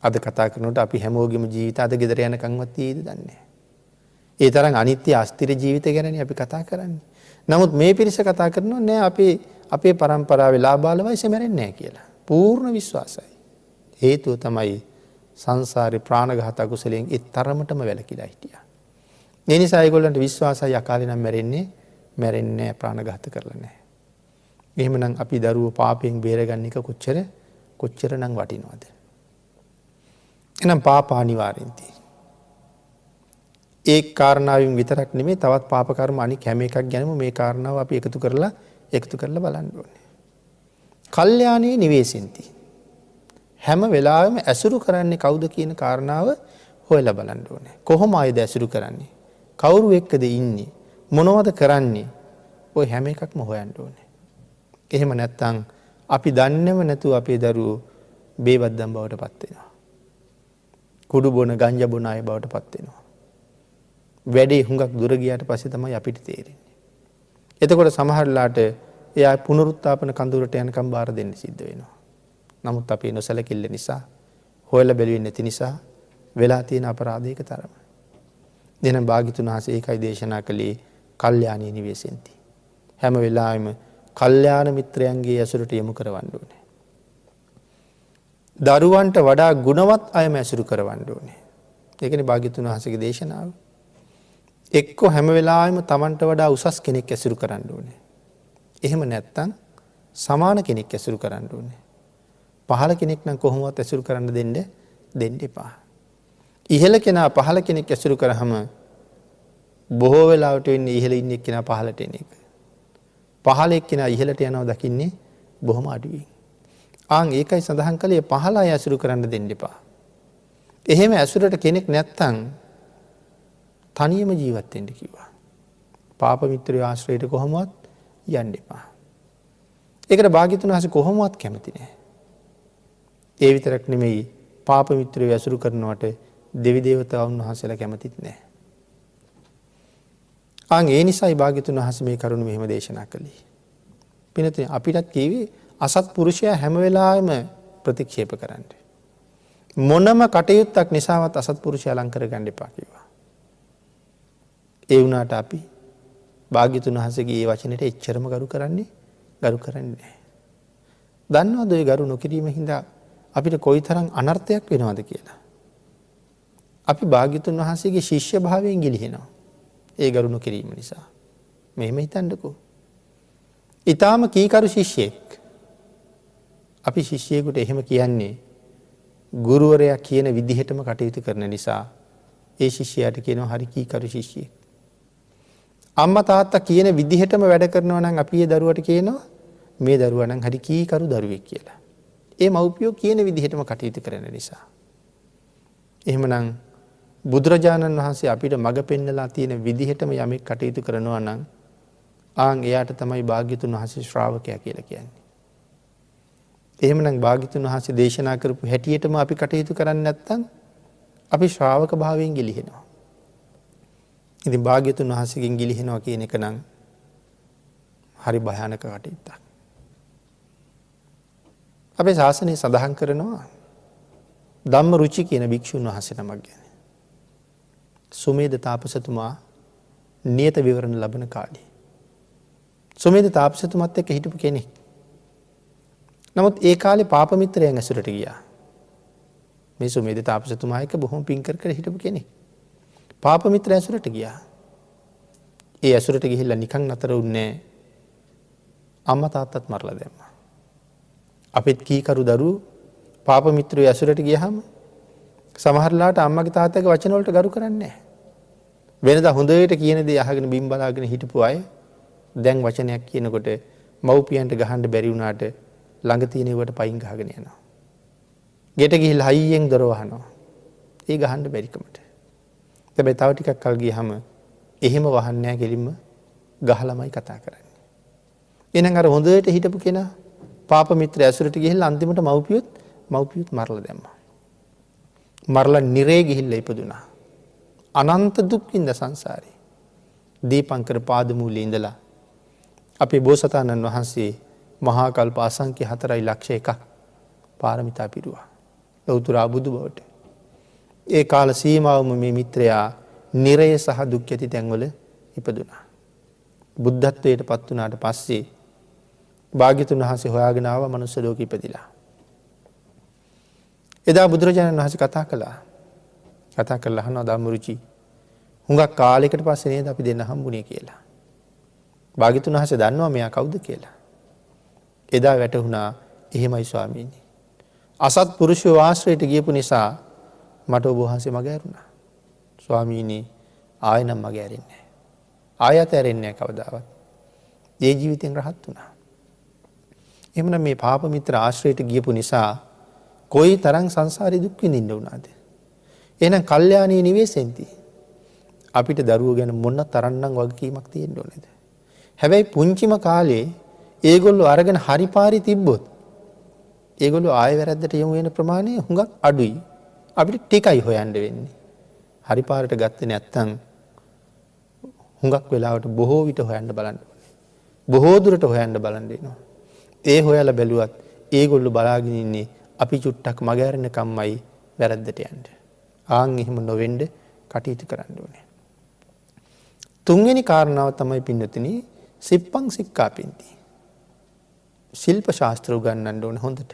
S1: අද කතා කරනකොට අපි හැමෝගෙම ජීවිත අද ගෙදර යනකන්වත් තියෙයිද දන්නේ නැහැ. ඒ තරම් අනිත්‍ය අස්තිර ජීවිත ගැනනේ අපි කතා කරන්නේ. නමුත් මේ පිරිස කතා කරනවා නෑ අපේ පරම්පරාවේ ලාබාල වයසේ මැරෙන්නේ නැහැ කියලා. පූර්ණ විශ්වාසයි. හේතුව තමයි සංසාරේ ප්‍රාණඝාත කුසලයෙන් ඒ තරමටම වැළකීලා හිටියා. ඒ නිසා ඒගොල්ලන්ට විශ්වාසයි අකාලේ නම් මැරෙන්නේ ප්‍රාණඝාත කරලා නැහැ. එහෙමනම් අපි දරුවෝ පාපයෙන් බේරගන්න එක කොච්චරනම් වටිනවද? එහෙනම් පාප අනිවාර්යෙන්ති. ඒ කාරණාවෙන් විතරක් නෙමෙයි තවත් පාප කර්ම අනික හැම එකක් ගැනම මේ කාරණාව අපි එකතු කරලා බලන්න ඕනේ. කල්යාණී නිවේසින්ති. හැම වෙලාවෙම ඇසුරු කරන්නේ කවුද කියන කාරණාව හොයලා බලන්න ඕනේ. කොහොම ආයද ඇසුරු කරන්නේ? කවුරු එක්කද ඉන්නේ? මොනවද කරන්නේ? ඔය හැම එකක්ම හොයන්න ඕනේ. එහෙම නැත්නම් අපි දන්නේම නැතුව අපේ දරුවෝ බේබද්දන් බවට පත් වෙනවා. කුඩු බොන ගංජා බොන අය බවට පත් වෙනවා. වැඩේ හුඟක් දුර ගියාට පස්සේ තමයි අපිට තේරෙන්නේ. එතකොට සමහරලාට එයා පුනරුත්ථාපන කඳවුරට යනකම් බාර දෙන්න සිද්ධ වෙනවා. නමුත් අපේ නොසලකිල්ල නිසා හොයලා බැලුවේ නැති නිසා වෙලා තියෙන අපරාධයක තරම. දෙන භාග්‍යතුන් වහන්සේ ඒකයි දේශනා කළේ කල්යාණී නිවේසෙන්ති. හැම වෙලාවෙම කල්යාණ මිත්‍රයන්ගේ ඇසුරට යොමු කරවන්න ඕනේ. දරුවන්ට වඩා ගුණවත් අයම ඇසුරු කරවන්න ඕනේ. ඒකනේ භාග්‍යතුන් වහන්සේගේ දේශනාව. එක්කෝ හැම වෙලාවෙම Tamanට වඩා උසස් කෙනෙක් ඇසුරු කරන්න ඕනේ. එහෙම නැත්තම් සමාන කෙනෙක් ඇසුරු කරන්න ඕනේ. පහළ කෙනෙක් නම් කොහොමවත් ඇසුරු කරන්න දෙන්න එපා. ඉහළ කෙනා පහළ කෙනෙක් ඇසුරු කරාම බොහෝ වෙලාවට වෙන්නේ ඉහළ ඉන්න එක්කෙනා පහළට එන එක. පහළ එක්කෙනා ඉහළට යනවා දකින්නේ බොහොම අඩුයි. ඒකයි සඳහන් කළේ පහළ අය ඇසුරු කරන්න දෙන්න එපා. එහෙම ඇසුරට කෙනෙක් නැත්තම් තනියම ජීවත් වෙන්න කිව්වා. පාප මිත්‍රයෝ ආශ්‍රයයට කොහොමවත් යන්න එපා. ඒකට භාග්‍යතුන් වහන්සේ කොහොමවත් කැමති නැහැ. ඒ විතරක් නෙමෙයි පාප මිත්‍රයෝ ඇසුරු කරනවට දෙවි දේවතාවුන් වහන්සේලා කැමතිත් නැහැ. ඒ නිසායි භාග්‍යතුන් වහන්සේ මේ කරුණ මෙහෙම දේශනා කළේ. පින්වත්නි අපිටත් කිව්වේ අසත්පුරුෂයා හැම වෙලාවෙම ප්‍රතික්ෂේප කරන්න. මොනම කටයුත්තක් නිසාවත් අසත්පුරුෂයා ලං කරගන්න එපා කිව්වා. ඒ වුණාට අපි භාග්‍යතුන් වහන්සේගේ මේ වචනෙට එච්චරම ගරු කරන්නේ නැහැ. දන්නවද ඔය ගරු නොකිරීම හින්දා අපිට කොයිතරම් අනර්ථයක් වෙනවද කියලා? අපි භාග්‍යතුන් වහන්සේගේ ශිෂ්‍ය භාවයෙන් ගිලිහෙනවා. ඒ ගරු නොකිරීම නිසා. මෙහෙම හිතන්නකෝ. ඊටාම කීකරු ශිෂ්‍යෙක්. අපි ශිෂ්‍යයෙකුට එහෙම කියන්නේ ගුරුවරයා කියන විදිහටම කටයුතු කරන නිසා ඒ ශිෂ්‍යයාට කියනවා හරි කීකරු ශිෂ්‍යෙක්. අම්මා තාත්තා කියන විදිහටම වැඩ කරනවා නම් අපි ඒ දරුවට කියනවා මේ දරුවා නම් හරි කීකරු දරුවෙක් කියලා. ඒ මව්පියෝ කියන විදිහටම කටයුතු කරන නිසා. එහෙමනම් බුදුරජාණන් වහන්සේ අපිට මඟ පෙන්නලා තියෙන විදිහටම යමෙක් කටයුතු කරනවා නම් එයාට තමයි භාග්‍යතුන් වහන්සේ ශ්‍රාවකයා කියලා කියන්නේ. එහෙමනම් භාග්‍යතුන් වහන්සේ දේශනා කරපු හැටියටම අපි කටයුතු කරන්නේ නැත්නම් අපි ශ්‍රාවක භාවයෙන් ගිලිහෙනවා. ඉතින් භාග්‍යතුන් වහන්සේගෙන් ගිලිහෙනවා කියන එක නම් හරි භයානක කටයුත්තක්. අපේ ශාසනය සඳහන් කරනවා ධම්ම රුචි කියන භික්ෂුන් වහන්සේ නමක් ගැන. සුමේද තාපසතුමා නියත විවරණ ලබන කාලේ. සුමේද තාපසතුමත් එක්ක හිටපු කෙනෙක්. නමුත් ඒ කාලේ පාප මිත්‍රයන් ඇසුරට ගියා. මේ සුමේද තාපසතුමා එක්ක බොහොම පින් කර හිටපු කෙනෙක්. පාප මිත්‍ර ඇසුරට ගියා. ඒ ඇසුරට ගිහිල්ලා නිකන් නතර වුණේ අම්මා තාත්තත් මරලා දැම්මා. අපිත් කීකරු දරුවෝ පාප මිත්‍රයෝ ඇසුරට ගියහම සමහරලාට අම්මගේ තාත්තගේ වචන වලට ගරු කරන්නේ නැහැ. වෙනදා හොඳට කියන දේ අහගෙන බිම් බලාගෙන හිටපු අය දැන් වචනයක් කියනකොට මව්පියන්ට ගහන්න බැරි වුණාට ළඟ තියෙන ඒවට පයින් ගහගෙන යනවා. ගෙට ගිහිල්ලා හයියෙන් දොර වහනවා. ඒ ගහන්න බැරිකමට. හැබැයි තව ටිකක් කල් ගියහම එහෙම වහන්නේ නැහැ, කෙලින්ම ගහලාමයි කතා කරන්නේ. එහෙනම් අර හොඳට හිටපු කෙනා පාප මිත්‍ර ඇසුරට ගිහිල්ලා අන්තිමට මව්පියොත් මරලා දැම්මා. මරලා නිරේ ගිහිල්ලා ඉපදුනා. අනන්ත දුක් විඳ සංසාරේ. දීපංකර පාදමූලයේ ඉඳලා අපේ බෝසතාණන් වහන්සේ මහා කල්ප අසංඛ්‍ය 4,01,000ක් පාරමිතා පිරුවා. ලෞතර බුදු බවට. ඒ කාල සීමාවම මේ මිත්‍රයා නිරය සහ දුක් ඇති තැන්වල ඉපදුනා. බුද්ධත්වයට පත් වුණාට පස්සේ භාග්‍යතුන් වහන්සේ හොයාගෙන ආව මනුස්ස ලෝකෙ ඉපදිලා. එදා බුදුරජාණන් වහන්සේ කතා කරලා අහනවා ධම්මරුචි හුඟක් කාලයකට පස්සේ නේද අපි දෙන්න හම්බුනේ කියලා. භාග්‍යතුන් වහන්සේ දන්නවා මෙයා කවුද කියලා. එදා වැටහුණා එහෙමයි ස්වාමීනි. අසත් පුරුෂයෝ ආශ්‍රයයට ගියපු නිසා මට ඔබ වහන්සේ මග ඇරුණා. ස්වාමීනි ආයෙ නම් මග ඇරෙන්නේ නැහැ. ආයෙත් ඇරෙන්නේ නැහැ කවදාවත්. ඒ ජීවිතෙන් රහත් වුණා. එහෙමනම් මේ පාප මිත්‍ර ආශ්‍රයයට ගියපු නිසා කොයි තරම් සංසාරේ දුක් විඳින්න වුණාද? එහෙනම් කල්යාණී නිවේසෙන්ති. අපිට දරුවෝ ගැන මොන තරම්නම් වගකීමක් තියෙන්න ඕනේද? හැබැයි පුංචිම කාලේ ඒගොල්ලෝ අරගෙන හරි පාරේ තිබ්බොත් ඒගොල්ලෝ ආයෙ වැරද්දට යමු වෙන ප්‍රමාණය හුඟක් අඩුයි. අපිට ටිකයි හොයන්න වෙන්නේ. හරි පාරට ගත්තේ නැත්නම් හුඟක් වෙලාවට බොහෝ විට හොයන්න බලන්න ඕනේ. බොහෝ දුරට හොයන්න බලන්න වෙනවා. ඒ හොයලා බැලුවත් ඒගොල්ලෝ බලාගෙන ඉන්නේ අපි චුට්ටක් මග ඇරෙනකම්මයි වැරද්දට යන්නේ. ආන් එහෙම නොවෙන්න කටයුතු කරන්න ඕනේ. තුන්වෙනි කාරණාව තමයි පින්නතුනි සිප්පං සික්ඛාපින්ති. ශිල්ප ශාස්ත්‍ර උගන්වන්න ඕනේ හොඳට.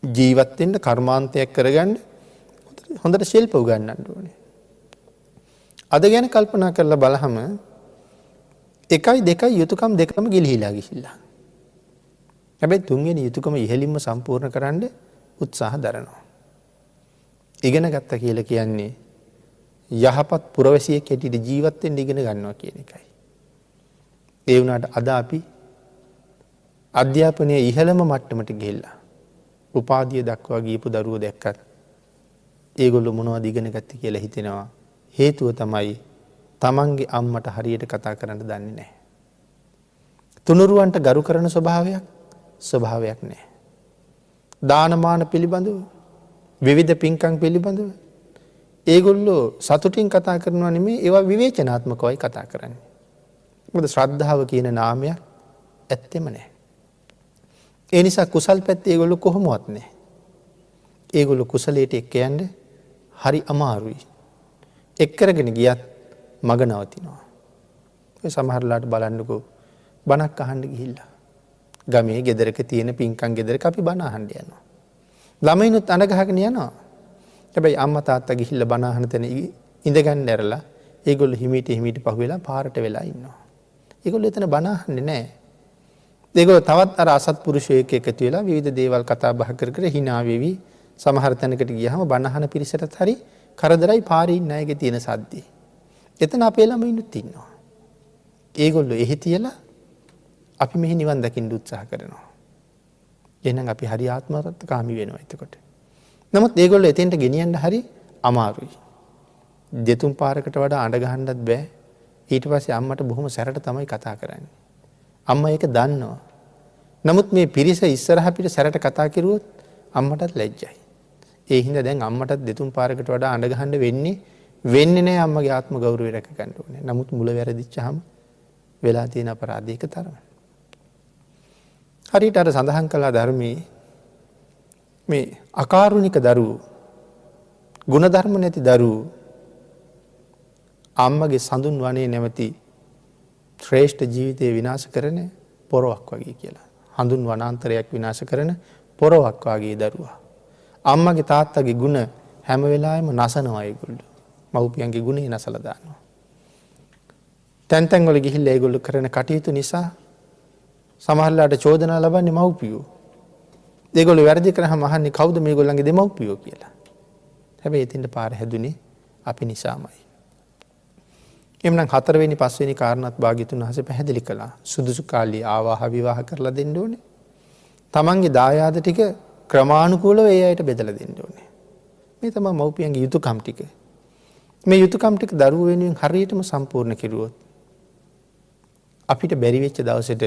S1: ජීවත් වෙන්න කර්මාන්තයක් කරගන්න හොඳට ශිල්ප උගන්වන්න ඕනේ. අද ගැන කල්පනා කරලා බලහම 1යි 2යි යුතුයකම් දෙකම ගිලිහිලා ගිහිල්ලා. හැබැයි තුන්වෙනි යුතුයකම ඉහෙලින්ම සම්පූර්ණ කරන්න උත්සාහ දරනවා. ඉගෙන ගත්ත කියලා කියන්නේ යහපත් පුරවැසියෙක් හැටියට ජීවත් වෙන්න ඉගෙන ගන්නවා කියන එකයි. ඒ වුණාට අද අපි අධ්‍යාපනයේ ඉහළම මට්ටමට ගිහිල්ලා උපාධිය දක්වා ගියපු දරුවෝ දැක්කත් ඒගොල්ලෝ මොනවද ඉගෙන ගත්තේ කියලා හිතෙනවා. හේතුව තමයි තමන්ගේ අම්මට හරියට කතා කරන්න දන්නේ නැහැ. තුනුරුවන්ට ගරු කරන ස්වභාවයක් නැහැ. දානමාන පිළිබඳව විවිධ පින්කම් පිළිබඳව ඒගොල්ලෝ සතුටින් කතා කරනවා නෙමෙයි ඒවා විවේචනාත්මකවයි කතා කරන්නේ. මොකද ශ්‍රද්ධාව කියන නාමයක් ඇත්තෙම නැහැ. ඒ නිසා කුසල් පැත්තේ ඒගොල්ලෝ කොහොමවත් නැහැ. ඒගොල්ලෝ කුසලයට එක්ක යන්න හරි අමාරුයි. එක් කරගෙන ගියත් මග නවතිනවා. ඔය සමහරලාට බලන්නකෝ බණක් අහන්න ගිහිල්ලා. ගමේ ගෙදරක තියෙන පින්කම් ගෙදරක අපි බණ අහන්න යනවා. ළමයිනුත් අඬ ගහගෙන යනවා. හැබැයි අම්මා තාත්තා ගිහිල්ලා බණ අහන තැන ඉඳගන්න ඇරලා ඒගොල්ලෝ හිමීට පහුවෙලා පාරට වෙලා ඉන්නවා. ඒගොල්ලෝ එතන බණ අහන්නේ නැහැ. ඒගොල්ලෝ තවත් අර අසත්පුරුෂයෙක් එකතු වෙලා විවිධ දේවල් කතා බහ කර hina වෙවි සමහර තැනකට ගියහම බණ අහන පිරිසටත් හරි කරදරයි පාරේ ඉන්න අයගේ තියෙන සද්දේ. එතන අපේ ළමයිනුත් ඉන්නවා. ඒගොල්ලෝ එහි තියලා අපි මෙහි නිවන් දකින්න උත්සාහ කරනවා. එහෙනම් අපි හරි ආත්මార్థකාමී වෙනවා එතකොට. නමුත් ඒගොල්ලෝ එතෙන්ට ගෙනියන්න හරි අමාරුයි. දෙතුන් පාරකට වඩා අඬ ගහන්නත් බෑ. ඊට පස්සේ අම්මට බොහොම සැරට තමයි කතා කරන්නේ. අම්මා ඒක දන්නවා. නමුත් මේ පිරිස ඉස්සරහ පිට සැරට කතා කරුවොත් අම්මටත් ලැජ්ජයි. ඒ හින්දා දැන් අම්මටත් දෙතුන් පාරකට වඩා අඬ ගහන්න වෙන්නේ නැහැ අම්මගේ ආත්ම ගෞරවය රැක ගන්න ඕනේ. නමුත් මුල වැරදිච්චාම වෙලා තියෙන අපරාධයක තරම. හරියට අර සඳහන් කළා ධර්මයේ මේ අකාරුණික දරුවෝ ගුණධර්ම නැති දරුවෝ අම්මගේ සඳුන් වනේ නැමැති ශ්‍රේෂ්ඨ ජීවිතය විනාශ කරන පොරවක් වගේ කියලා. හඳුන් වනාන්තරයක් විනාශ කරන පොරවක් වගේ දරුවා. අම්මගේ තාත්තගේ ගුණ හැම වෙලාවෙම නසනවා ඒගොල්ලෝ. මව්පියන්ගේ ගුණේ නසලා දානවා. තැන් තැන් වල ගිහිල්ලා ඒගොල්ලෝ කරන කටයුතු නිසා සමහරලාට චෝදනා ලබන්නේ මව්පියෝ. ඒගොල්ලෝ වැරදි කරාම අහන්නේ කවුද මේගොල්ලන්ගේ දෙමව්පියෝ කියලා. හැබැයි එතින්ද පාර හැදුනේ අපි නිසාමයි. එම්නම් 4 වෙනි 5 වෙනි කාරණාත් භාග්‍යතුන් වහන්සේ පැහැදිලි කළා. සුදුසු කාලේ ආවාහ විවාහ කරලා දෙන්න ඕනේ. තමන්ගේ දායාද ටික ක්‍රමානුකූලව ඒ අයට බෙදලා දෙන්න ඕනේ. මේ තමයි මව්පියන්ගේ යුතුයකම් ටික. මේ යුතුයකම් ටික දරුවෝ වෙනුවෙන් හරියටම සම්පූර්ණ කෙරුවොත් අපිට බැරි වෙච්ච දවසට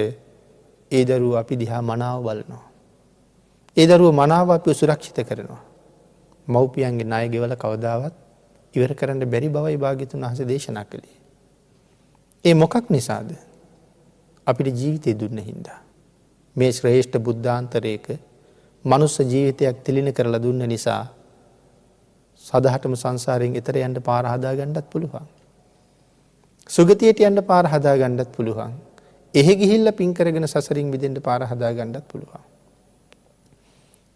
S1: ඒ දරුවෝ අපි දිහා මනාව බලනවා. ඒ දරුවෝ මනාව අපිව සුරක්ෂිත කරනවා. මව්පියන්ගේ ණය ගෙවලා කවදාවත් ඉවර කරන්න බැරි බවයි භාග්‍යතුන් වහන්සේ දේශනා කළේ. ඒ මොකක් නිසාද? අපිට ජීවිතය දුන්න හින්දා. මේ ශ්‍රේෂ්ඨ බුද්ධාන්තරයක මනුස්ස ජීවිතයක් තිලින කරලා දුන්න නිසා සදහටම සංසාරයෙන් එතර යන්න පාර හදා ගන්නත් පුළුවන්. සුගතියට යන්න පාර හදා ගන්නත් පුළුවන්. එහෙ ගිහිල්ලා පින් කරගෙන සසරින් මිදෙන්න පාර හදා ගන්නත් පුළුවන්.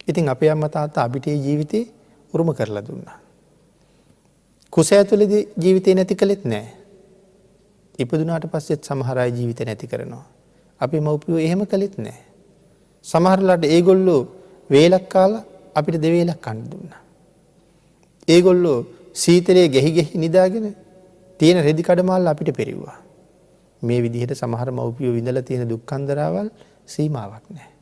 S1: ඉතින් අපේ අම්මා තාත්තා අපිට මේ ජීවිතේ උරුම කරලා දුන්නා. කුස ඇතුළේදී ජීවිතේ නැති කළෙත් නැහැ. ඉපදුනාට පස්සෙත් සමහර අය ජීවිත නැති කරනවා. අපේ මව්පියෝ එහෙම කළෙත් නැහැ. සමහරලාට ඒගොල්ලෝ වේලක් කාලා අපිට දෙවේලක් කන්න දුන්නා. ඒගොල්ලෝ සීතලේ ගෙහි නිදාගෙන තියෙන රෙදි කඩමාල්ල අපිට පෙරෙව්වා. මේ විදිහට සමහර මව්පියෝ විඳලා තියෙන දුක් කන්දරාවල් සීමාවක් නැහැ.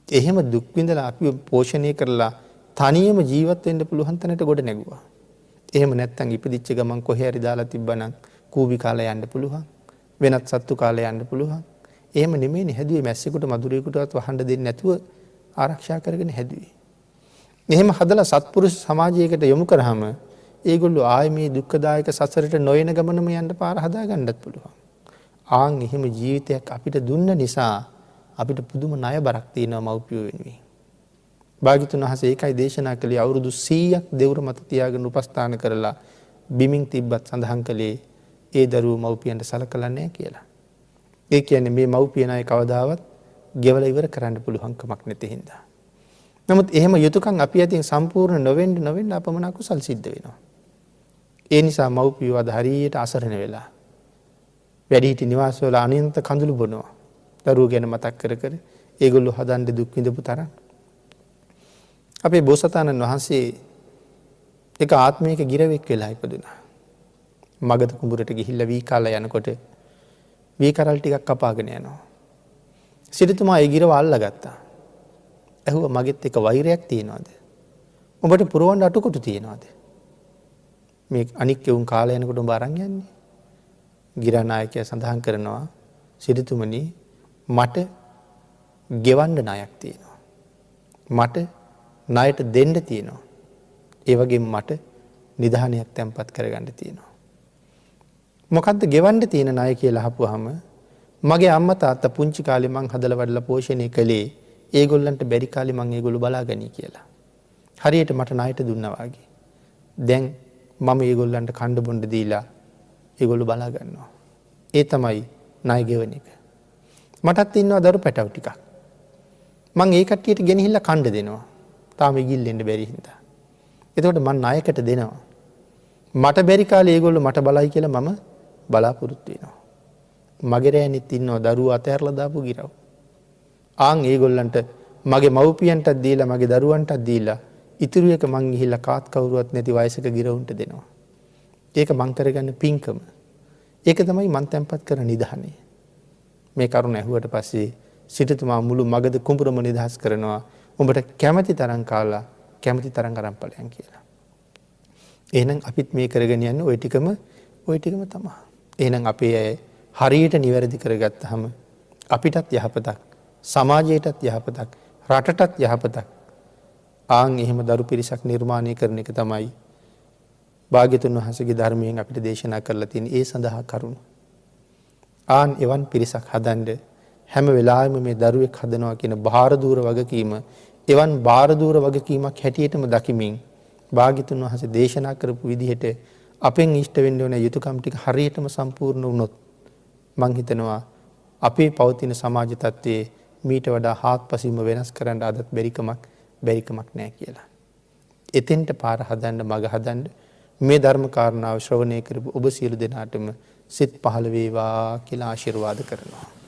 S1: එහෙම දුක් විඳලා අපිව පෝෂණය කරලා තනියම ජීවත් වෙන්න පුළුවන් තැනට ගොඩ නැගුවා. එහෙම නැත්තම් ඉපදිච්ච ගමන් කොහේ හරි දාලා තිබ්බනම් කූබි කාලා යන්න පුළුවන්. වෙනත් සත්තු කාලා යන්න පුළුවන්. එහෙම නෙමෙයිනේ හැදුවේ මැස්සෙකුට මදුරේකටවත් වහන්න දෙන්නේ නැතුව ආරක්ෂා කරගෙන හැදුවේ. එහෙම හදලා සත්පුරුෂ සමාජයකට යොමු කරාම ඒගොල්ලෝ ආයේ මේ දුක්ඛදායක සසරට නොයන ගමනම යන්න පාර හදා ගන්නත් පුළුවන්. ආන් එහෙම ජීවිතයක් අපිට දුන්න නිසා අපිට පුදුම ණය බරක් තියෙනවා මව්පියෝ වෙනුවෙන්. භාග්‍යතුන් වහන්සේ ඒකයි දේශනා කළේ අවුරුදු 100ක් දෙවුර මත තියාගෙන උපස්ථාන කරලා බිමින් තිබ්බත් සඳහන් කළේ ඒ දරුවෝ මව්පියන්ට සලකලා නැහැ කියලා. ඒ කියන්නේ මේ මව්පියන් අය කවදාවත් ගෙවලා ඉවර කරන්න පුළුවන් කමක් නැති හින්දා. නමුත් එහෙම යුතුයකම් අපි අතින් සම්පූර්ණ නොවෙන්න අපමණ අකුසල් සිද්ධ වෙනවා. ඒ නිසා මව්පියෝ අද හරියට අසරණ වෙලා වැඩිහිටි නිවාසවල අනන්ත කඳුළු බොනවා. දරුවෝ ගැන මතක් කර කර ඒගොල්ලෝ හදන්න දුක් විඳපු තරම්. අපේ බෝසතාණන් වහන්සේ එක ආත්මයක ගිරවෙක් වෙලා ඉපදුනා. මගධ කුඹුරට ගිහිල්ලා වී කාලා යනකොට වී කරල් ටිකක් කපාගෙන යනවා. සිටුතුමා ඒ ගිරව අල්ලගත්තා. ඇහුවා මගෙත් එක වෛරයක් තියනවාද? උඹට පුරවන්න අටුකොටු තියනවාද? මේ අනික් කෙවුන් කාලා යනකොට උඹ අරන් යන්නේ. ගිරානායකයා සඳහන් කරනවා සිටුතුමනි මට ගෙවන්න ණයක් තියෙනවා. මට ණයට දෙන්න තියෙනවා. ඒ වගේම මට නිධානයක් තැන්පත් කරගන්න තියෙනවා. මොකද්ද ගෙවන්න තියෙන ණය කියලා අහපුවාම මගේ අම්මා තාත්තා පුංචි කාලේ මං හදලා වඩලා පෝෂණය කළේ ඒගොල්ලන්ට බැරි කාලේ මං ඒගොල්ලෝ බලාගනි කියලා. හරියට මට ණයට දුන්නා වගේ. දැන් මම ඒගොල්ලන්ට කණ්ඩ බොණ්ඩ දීලා ඒගොල්ලෝ බලා ගන්නවා. ඒ තමයි ණය ගෙවන එක. මටත් ඉන්නවා දරු පැටව ටිකක්. මං ඒ කට්ටියට ගෙනහිල්ලා කණ්ඩ දෙනවා. තාම ඉගිල්ලෙන්න බැරි හින්දා. එතකොට මං ණයකට දෙනවා. මට බැරි කාලේ ඒගොල්ලෝ මට බලයි කියලා මම බලාපොරොත්තු වෙනවා. මගේ රෑනිත් ඉන්නවා දරුවෝ අතහැරලා දාපු ගිරව්. ආන් ඒගොල්ලන්ට මගේ මව්පියන්ටත් දීලා මගේ දරුවන්ටත් දීලා ඉතුරු එක මං ගිහිල්ලා කාත් කවුරුවත් නැති වයසක ගිරවුන්ට දෙනවා. ඒක මං කරගන්න පින්කම. ඒක තමයි මං තැන්පත් කරන නිධානය. මේ කරුණ ඇහුවට පස්සේ සිටුතුමා මුළු මගධ කුඹුරම නිදහස් කරනවා. උඹට කැමැති තරම් කාලා කැමැති තරම් අරන් ඵලයන් කියලා. එහෙනම් අපිත් මේ කරගෙන යන්නේ ওই ටිකම තමයි. එහෙනම් අපේ අය හරියට නිවැරදි කරගත්තාම අපිටත් යහපතක්, සමාජයටත් යහපතක්, රටටත් යහපතක්. ආන් එහෙම දරු පිරිසක් නිර්මාණය කරන එක තමයි භාග්‍යතුන් වහන්සේගේ ධර්මයෙන් අපිට දේශනා කරලා තියෙන ඒ සඳහා කරුණ. ආන් එවන් පිරිසක් හදන්න හැම වෙලාවෙම මේ දරුවෙක් හදනවා කියන බාරදූර වගකීම එවන් බාරදූර වගකීමක් හැටියටම දකිමින් භාග්‍යතුන් වහන්සේ දේශනා කරපු විදිහට අපෙන් ඉෂ්ට වෙන්න ඕන යුතුයකම් ටික හරියටම සම්පූර්ණ වුණොත් මං හිතනවා අපේ පවතින සමාජ තත්ත්වයේ මීට වඩා හාත්පසින්ම වෙනස් කරන්න අදත් බැරිකමක් නැහැ කියලා. එතෙන්ට පාර හදන්න මග හදන්න මේ ධර්ම කාරණාව ශ්‍රවණය කරපු ඔබ සියලු දෙනාටම සිත් පහළ වේවා කියලා ආශිර්වාද කරනවා.